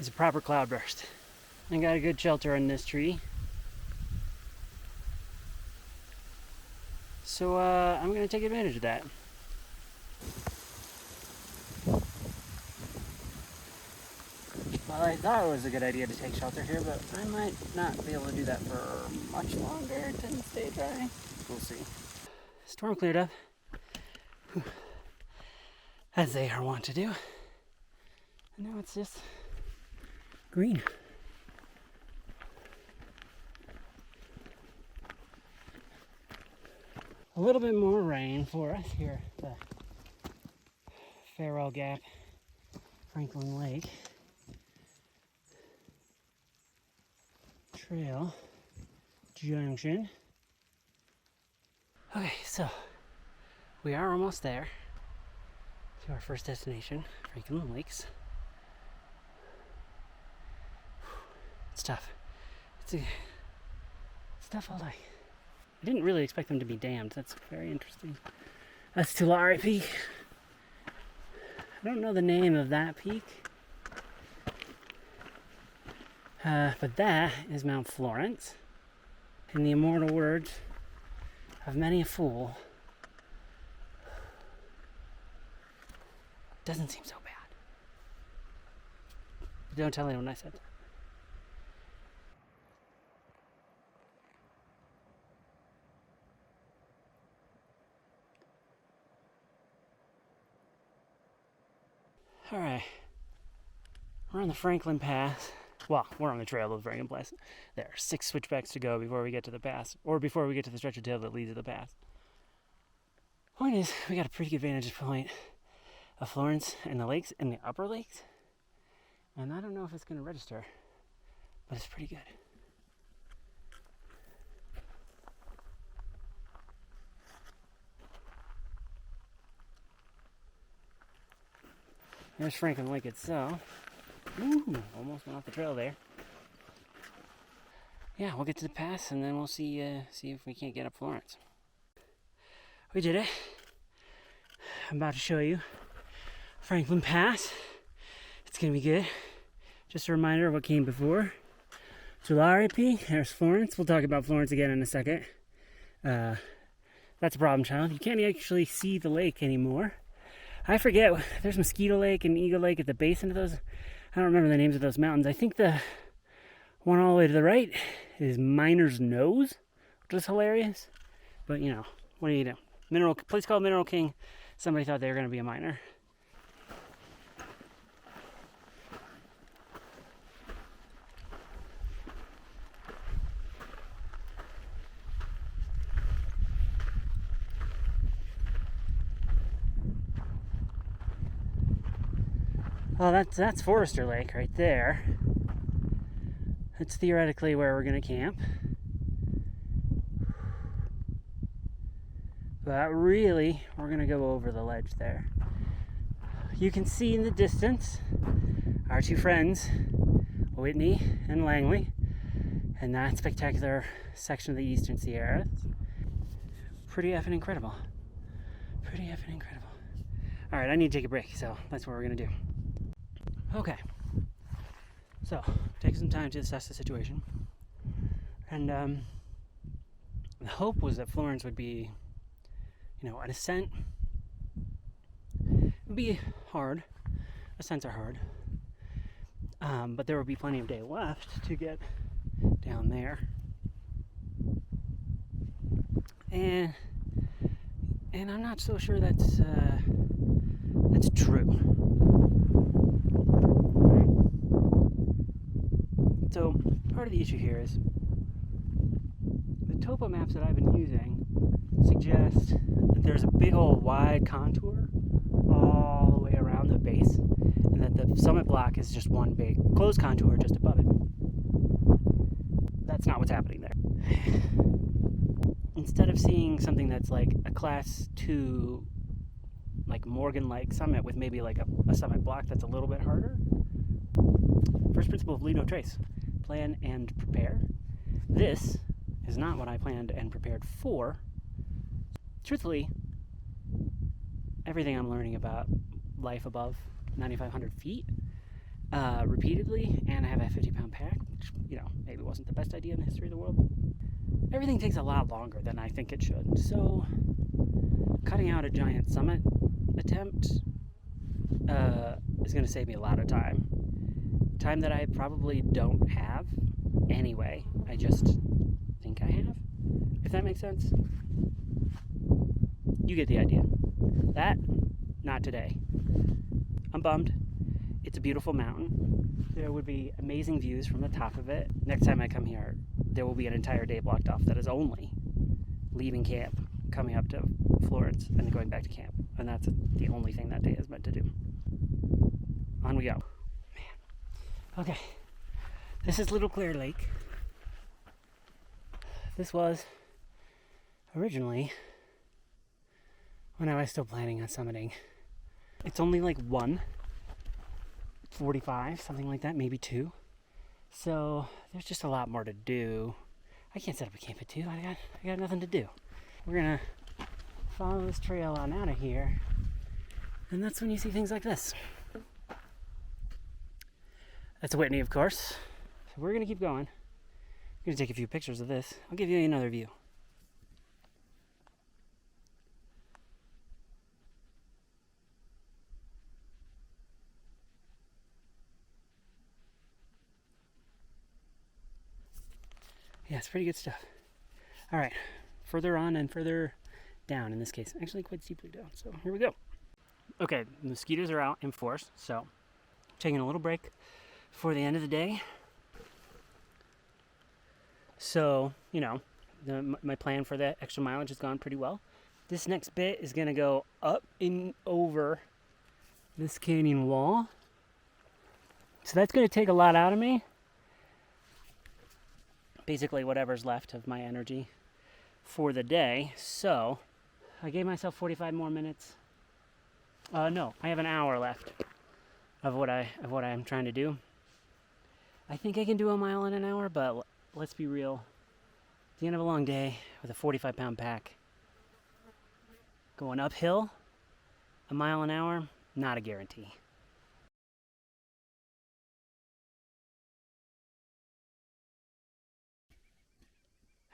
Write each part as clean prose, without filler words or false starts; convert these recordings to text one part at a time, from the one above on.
is a proper cloudburst. I got a good shelter in this tree. So I'm going to take advantage of that. Well, I thought it was a good idea to take shelter here, but I might not be able to do that for much longer. It didn't stay dry. We'll see. Storm cleared up, as they are wont to do. And now it's just green. A little bit more rain for us here at the Farewell Gap, Franklin Lake Trail Junction. Okay, so we are almost there to our first destination, Franklin Lakes. It's tough. It's tough all day. I didn't really expect them to be dammed. That's very interesting. That's Tulare Peak. I don't know the name of that peak. But that is Mount Florence. In the immortal words of many a fool, doesn't seem so bad. But don't tell anyone I said that. Alright, we're on the Franklin Pass. Well, we're on the trail of the Franklin Pass. There are 6 switchbacks to go before we get to the pass, or before we get to the stretch of trail that leads to the pass. Point is, we got a pretty good vantage point of Florence and the lakes and the upper lakes. And I don't know if it's going to register, but it's pretty good. There's Franklin Lake itself. Ooh, almost went off the trail there. Yeah, we'll get to the pass and then we'll see if we can't get up Florence. We did it. I'm about to show you Franklin Pass. It's gonna be good. Just a reminder of what came before. Tulare Peak, there's Florence. We'll talk about Florence again in a second. That's a problem child. You can't actually see the lake anymore. I forget, there's Mosquito Lake and Eagle Lake at the base of those. I don't remember the names of those mountains. I think the one all the way to the right is Miner's Nose, which is hilarious. But you know, what do you do? Place called Mineral King. Somebody thought they were going to be a miner. Well, that's Forester Lake right there. That's theoretically where we're going to camp. But really, we're going to go over the ledge there. You can see in the distance our 2 friends, Whitney and Langley, and that spectacular section of the Eastern Sierras. Pretty effing incredible. Pretty effing incredible. All right, I need to take a break, so that's what we're going to do. Okay, so take some time to assess the situation, and the hope was that Florence would be, an ascent. It would be hard. Ascents are hard, but there would be plenty of day left to get down there, and I'm not so sure that's true. So part of the issue here is the topo maps that I've been using suggest that there's a big old wide contour all the way around the base, and that the summit block is just one big closed contour just above it. That's not what's happening there. Instead of seeing something that's like a class 2, like Morgan-like summit with maybe like a summit block that's a little bit harder, first principle of leave no trace. Plan and prepare. This is not what I planned and prepared for. Truthfully, everything I'm learning about life above 9,500 feet repeatedly, and I have a 50-pound pack, which, maybe wasn't the best idea in the history of the world. Everything takes a lot longer than I think it should. So cutting out a giant summit attempt is going to save me a lot of time. Time that I probably don't have anyway. I just think I have, if that makes sense. You get the idea. That, not today. I'm bummed. It's a beautiful mountain. There would be amazing views from the top of it. Next time I come here, there will be an entire day blocked off that is only leaving camp, coming up to Florence, and then going back to camp. And that's the only thing that day is meant to do. On we go. Man. Okay. This is Little Clear Lake. This was originally when I was still planning on summiting. It's only like 1:45, something like that, maybe 2. So there's just a lot more to do. I can't set up a camp at 2. I got nothing to do. We're gonna follow this trail on out of here, and that's when you see things like this. That's Whitney, of course. So we're gonna keep going. I'm gonna take a few pictures of this. I'll give you another view. Yeah, it's pretty good stuff. All right, further on and further down in this case. Actually, quite steeply down. So here we go. Okay, the mosquitoes are out in force, so taking a little break before the end of the day. So, my plan for that extra mileage has gone pretty well. This next bit is gonna go up and over this canyon wall. So that's gonna take a lot out of me. Basically whatever's left of my energy for the day. So I gave myself 45 more minutes. No, I have an hour left of what I'm trying to do. I think I can do a mile in an hour, but let's be real. At the end of a long day with a 45-pound pack, going uphill, a mile an hour, not a guarantee.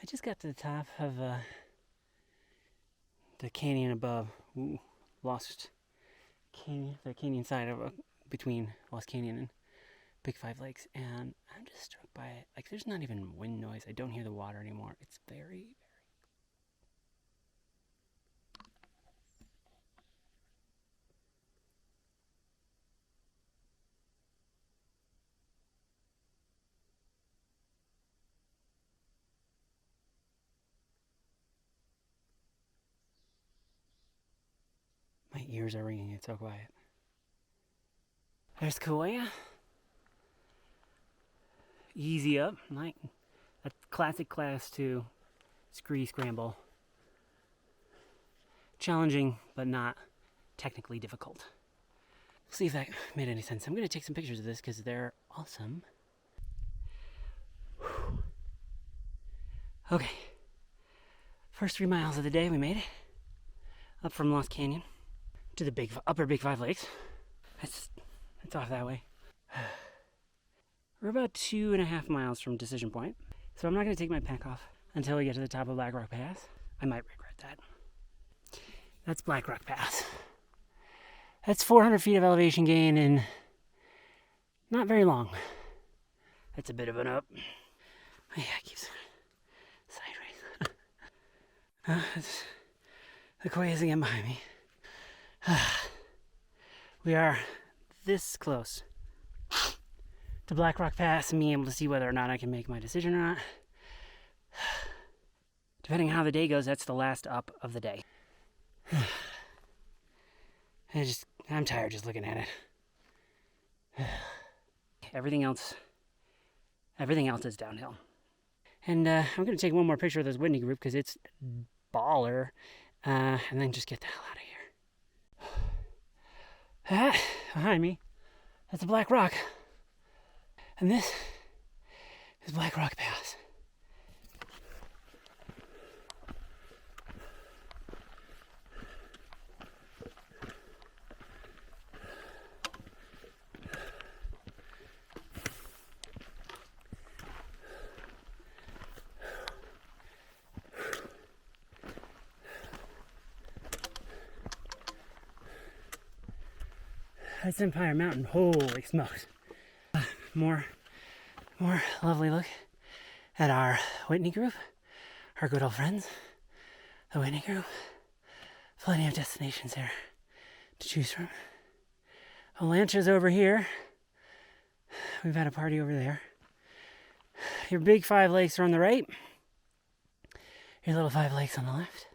I just got to the top of the canyon above. Ooh, Lost Canyon, the canyon side of between Lost Canyon and Big Five Lakes, and I'm just struck by it. Like, there's not even wind noise. I don't hear the water anymore. It's very, my ears are ringing. It's so quiet. There's Kauai. Easy up, like a classic class 2 scree scramble. Challenging, but not technically difficult. See if that made any sense. I'm going to take some pictures of this because they're awesome. Whew. Okay. First 3 miles of the day we made it. Up from Lost Canyon to the upper Big Five Lakes. It's off that way. We're about 2.5 miles from Decision Point. So I'm not going to take my pack off until we get to the top of Black Rock Pass. I might regret that. That's Black Rock Pass. That's 400 feet of elevation gain in not very long. That's a bit of an up. Yeah, it keeps sideways. The Kauai is again behind me. We are this close to Black Rock Pass and being able to see whether or not I can make my decision or not. Depending on how the day goes, that's the last up of the day. I'm tired just looking at it. Everything else is downhill. And I'm going to take one more picture of this Whitney group because it's baller. And then just get the hell out of here. Behind me, that's a Black Rock. And this is Black Rock Pass. That's Empire Mountain. Holy smokes. More lovely look at our Whitney group, our good old friends, the Whitney group. Plenty of destinations there to choose from. Alantra's over here. We've had a party over there. Your big 5 lakes are on the right. Your little 5 lakes on the left.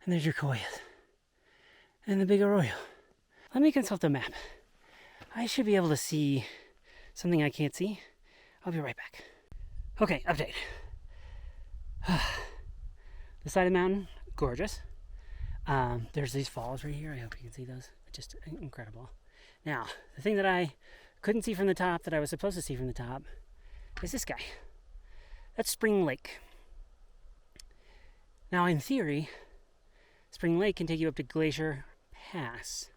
And there's your Koyas. And the big arroyo. Let me consult the map. I should be able to see something I can't see. I'll be right back. Okay, update. The side of the mountain, gorgeous. There's these falls right here. I hope you can see those. Just incredible. Now, the thing that I couldn't see from the top that I was supposed to see from the top is this guy. That's Spring Lake. Now, in theory, Spring Lake can take you up to Glacier Pass.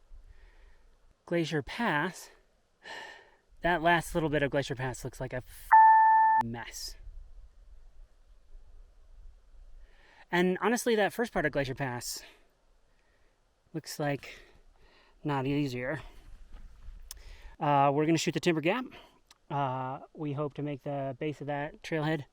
Glacier Pass, that last little bit of Glacier Pass looks like a mess. And honestly, that first part of Glacier Pass looks like not easier. We're going to shoot the Timber Gap. We hope to make the base of that trailhead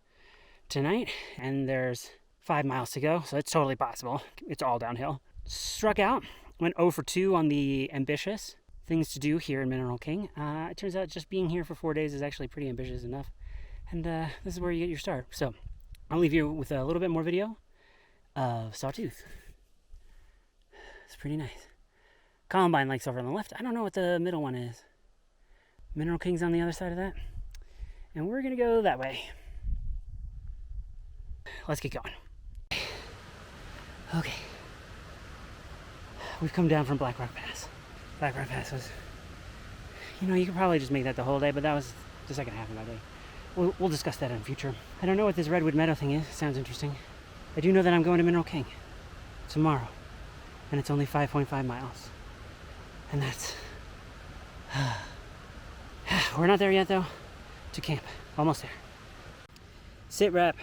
tonight, and there's 5 miles to go, so it's totally possible. It's all downhill. Struck out, went 0 for 2 on the ambitious things to do here in Mineral King. It turns out just being here for 4 days is actually pretty ambitious enough, and this is where you get your start. So I'll leave you with a little bit more video of Sawtooth. It's pretty nice. Columbine Lake's over on the left. I don't know what the middle one is. Mineral King's on the other side of that. And we're going to go that way. Let's get going. Okay. We've come down from Black Rock Pass. Black Rock Pass was, you could probably just make that the whole day, but that was the second half of my day. We'll discuss that in the future. I don't know what this Redwood Meadow thing is. It sounds interesting. I do know that I'm going to Mineral King tomorrow. And it's only 5.5 miles. And that's... We're not there yet, though, to camp. Almost there. Sit rep.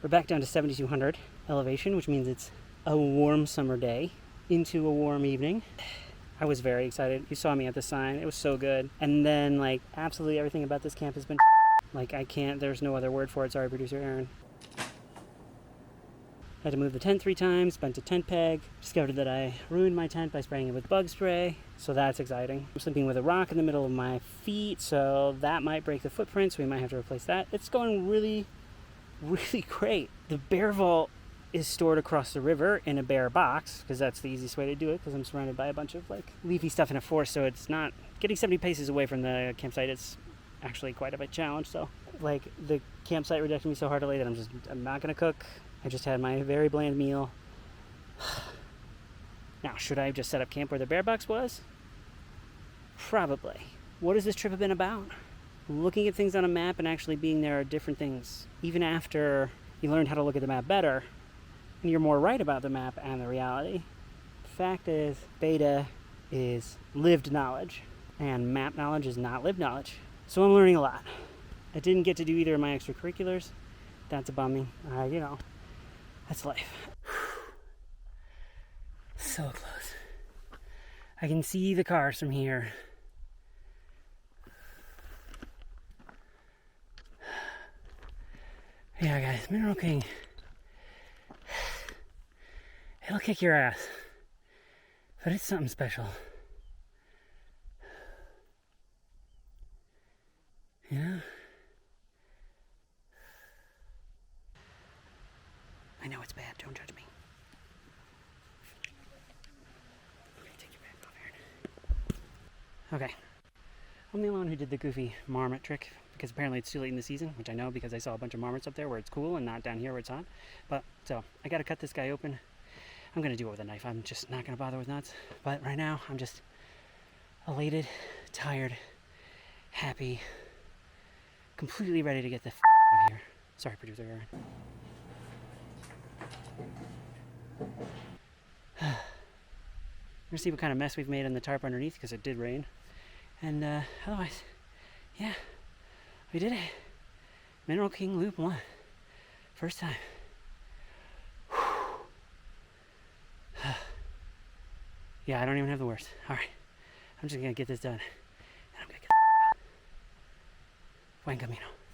We're back down to 7,200 elevation, which means it's a warm summer day into a warm evening. I was very excited. You saw me at the sign. It was so good. And then, absolutely everything about this camp has been there's no other word for it. Sorry, producer Aaron. Had to move the tent 3 times, bent a tent peg, discovered that I ruined my tent by spraying it with bug spray, so that's exciting. I'm sleeping with a rock in the middle of my feet, so that might break the footprint, so we might have to replace that. It's going really, really great. The bear vault is stored across the river in a bear box, because that's the easiest way to do it, because I'm surrounded by a bunch of leafy stuff in a forest, so it's not, getting 70 paces away from the campsite is actually quite a bit challenge, so the campsite rejected me so heartily that I'm not going to cook. I just had my very bland meal. Now, should I have just set up camp where the bear box was? Probably. What has this trip been about? Looking at things on a map and actually being there are different things. Even after you learned how to look at the map better, and you're more right about the map and the reality. The fact is, beta is lived knowledge, and map knowledge is not lived knowledge. So I'm learning a lot. I didn't get to do either of my extracurriculars. That's a bumming. That's life. So close. I can see the cars from here. Yeah, guys, Mineral King. It'll kick your ass. But it's something special. Yeah. I know it's bad, don't judge me. Okay, take your back off, Aaron. Okay. I'm the only one who did the goofy marmot trick, because apparently it's too late in the season, which I know because I saw a bunch of marmots up there where it's cool and not down here where it's hot. But, so, I gotta cut this guy open. I'm gonna do it with a knife. I'm just not gonna bother with nuts. But right now, I'm just elated, tired, happy, completely ready to get the out of here. Sorry, producer Aaron. We're gonna see what kind of mess we've made on the tarp underneath because it did rain. And otherwise, yeah, we did it. Mineral King Loop 1. First time. Yeah, I don't even have the words. All right, I'm just gonna get this done, and I'm gonna get Buen camino.